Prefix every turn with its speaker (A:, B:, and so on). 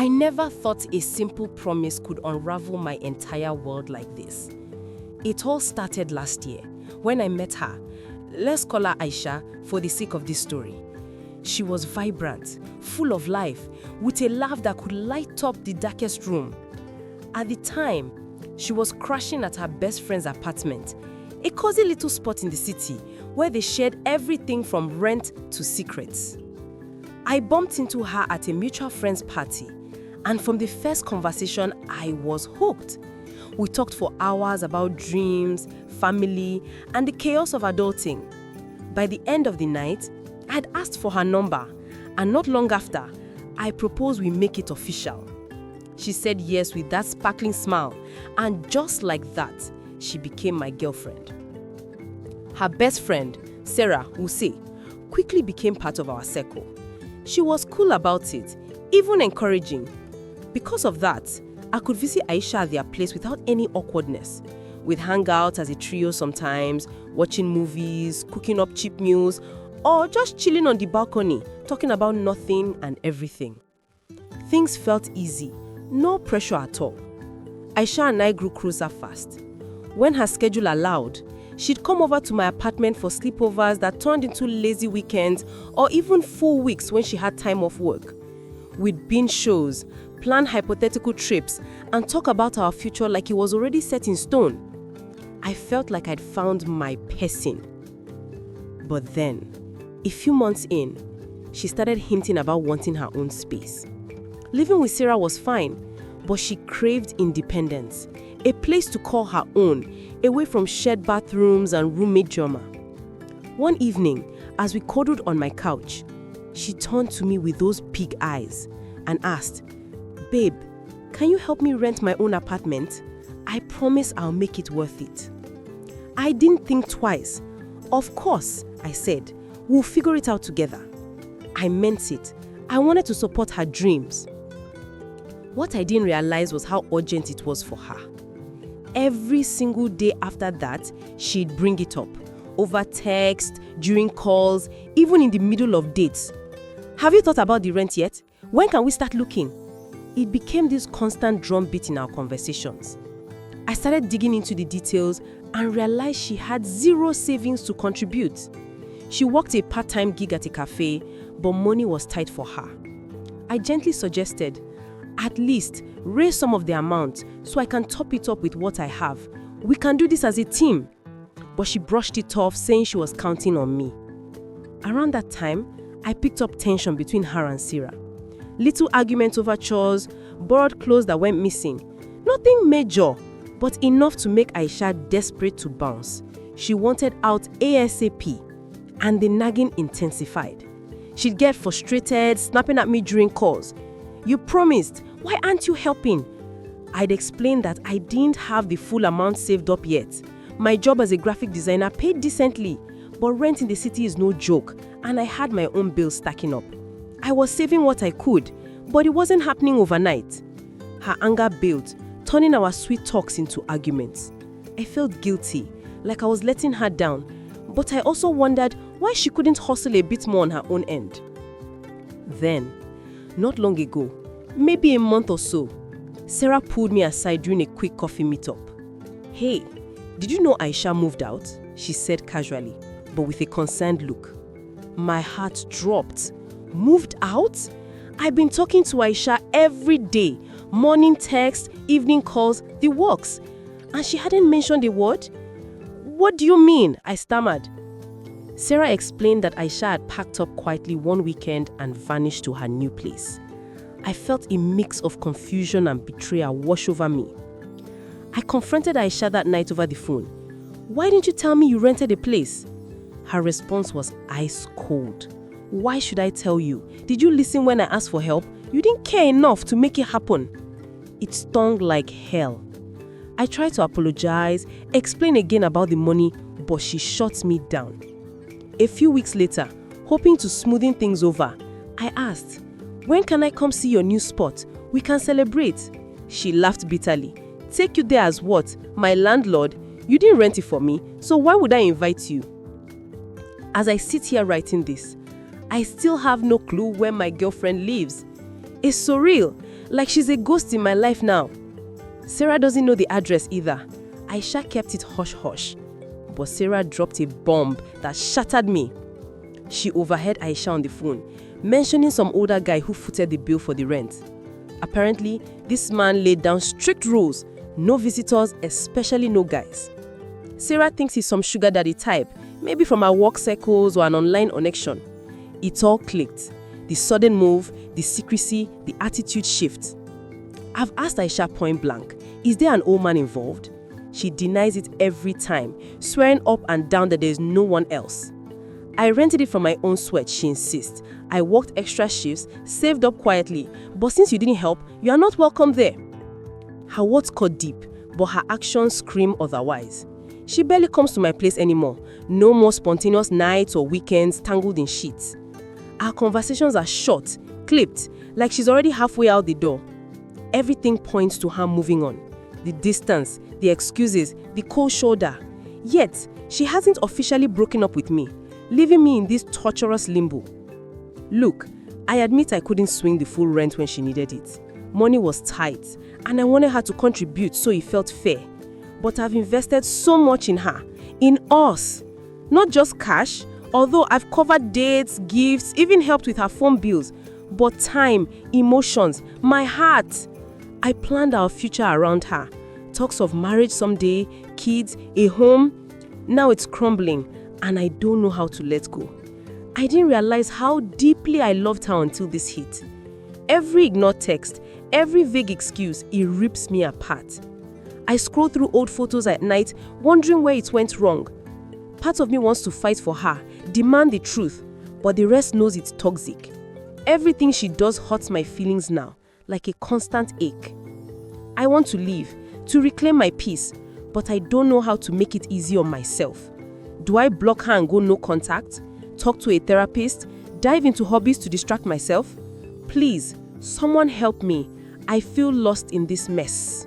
A: I never thought a simple promise could unravel my entire world like this. It all started last year when I met her. Let's call her Aisha for the sake of this story. She was vibrant, full of life, with a laugh that could light up the darkest room. At the time, she was crashing at her best friend's apartment, a cozy little spot in the city where they shared everything from rent to secrets. I bumped into her at a mutual friend's party, and from the first conversation, I was hooked. We talked for hours about dreams, family, and the chaos of adulting. By the end of the night, I had asked for her number, and not long after, I proposed we make it official. She said yes with that sparkling smile, and just like that, she became my girlfriend. Her best friend, Sarah Use, quickly became part of our circle. She was cool about it, even encouraging. Because of that, I could visit Aisha at their place without any awkwardness. We'd hang out as a trio sometimes, watching movies, cooking up cheap meals, or just chilling on the balcony, talking about nothing and everything. Things felt easy, no pressure at all. Aisha and I grew closer fast. When her schedule allowed, she'd come over to my apartment for sleepovers that turned into lazy weekends or even full weeks when she had time off work. We'd binge shows, plan hypothetical trips, and talk about our future like it was already set in stone. I felt like I'd found my person. But then, a few months in, she started hinting about wanting her own space. Living with Sarah was fine, but she craved independence, a place to call her own, away from shared bathrooms and roommate drama. One evening, as we cuddled on my couch, she turned to me with those pig eyes and asked, "Babe, can you help me rent my own apartment? I promise I'll make it worth it." I didn't think twice. "Of course," I said, "we'll figure it out together." I meant it. I wanted to support her dreams. What I didn't realize was how urgent it was for her. Every single day after that, she'd bring it up. Over text, during calls, even in the middle of dates. "Have you thought about the rent yet? When can we start looking?" It became this constant drumbeat in our conversations. I started digging into the details and realized she had zero savings to contribute. She worked a part-time gig at a cafe, but money was tight for her. I gently suggested, "At least raise some of the amount so I can top it up with what I have. We can do this as a team." But she brushed it off, saying she was counting on me. Around that time, I picked up tension between her and Sarah. Little arguments over chores, borrowed clothes that went missing. Nothing major, but enough to make Aisha desperate to bounce. She wanted out ASAP, and the nagging intensified. She'd get frustrated, snapping at me during calls. "You promised, why aren't you helping?" I'd explained that I didn't have the full amount saved up yet. My job as a graphic designer paid decently, but rent in the city is no joke, and I had my own bills stacking up. I was saving what I could, but it wasn't happening overnight. Her anger built, turning our sweet talks into arguments. I felt guilty, like I was letting her down, but I also wondered why she couldn't hustle a bit more on her own end. Then, not long ago, maybe a month or so, Sarah pulled me aside during a quick coffee meetup. "Hey, did you know Aisha moved out?" she said casually, but with a concerned look. My heart dropped. Moved out? I've been talking to Aisha every day, morning texts, evening calls, the works, and she hadn't mentioned a word. "What do you mean?" I stammered. Sarah explained that Aisha had packed up quietly one weekend and vanished to her new place. I felt a mix of confusion and betrayal wash over me. I confronted Aisha that night over the phone. "Why didn't you tell me you rented a place?" Her response was ice cold. "Why should I tell you? Did you listen when I asked for help? You didn't care enough to make it happen." It stung like hell. I tried to apologize, explain again about the money, but she shut me down. A few weeks later, hoping to smoothen things over, I asked, "When can I come see your new spot? We can celebrate." She laughed bitterly. "Take you there as what? My landlord? You didn't rent it for me, so why would I invite you?" As I sit here writing this, I still have no clue where my girlfriend lives. It's surreal, Like she's a ghost in my life now. Sarah doesn't know the address either. Aisha kept it hush-hush. But Sarah dropped a bomb that shattered me. She overheard Aisha on the phone, mentioning some older guy who footed the bill for the rent. Apparently, this man laid down strict rules. No visitors, especially no guys. Sarah thinks he's some sugar daddy type, maybe from her work circles or an online connection. It all clicked. The sudden move, the secrecy, the attitude shift. I've asked Aisha point blank, is there an old man involved? She denies it every time, swearing up and down that there is no one else. I rented it from my own sweat, she insists. I worked extra shifts, saved up quietly, but since you didn't help, you are not welcome there. Her words cut deep, but her actions scream otherwise. She barely comes to my place anymore. No more spontaneous nights or weekends tangled in sheets. Our conversations are short, clipped, like she's already halfway out the door. Everything points to her moving on. The distance, the excuses, the cold shoulder. Yet, she hasn't officially broken up with me, leaving me in this torturous limbo. Look, I admit I couldn't swing the full rent when she needed it. Money was tight, and I wanted her to contribute so it felt fair. But I've invested so much in her, in us. Not just cash, although I've covered dates, gifts, even helped with her phone bills. But time, emotions, my heart. I planned our future around her. Talks of marriage someday, kids, a home. Now it's crumbling, and I don't know how to let go. I didn't realize how deeply I loved her until this hit. Every ignored text, every vague excuse, it rips me apart. I scroll through old photos at night, wondering where it went wrong. Part of me wants to fight for her, demand the truth, but the rest knows it's toxic. Everything she does hurts my feelings now, like a constant ache. I want to leave, to reclaim my peace, but I don't know how to make it easy on myself. Do I block her and go no contact? Talk to a therapist? Dive into hobbies to distract myself? Please, someone help me. I feel lost in this mess.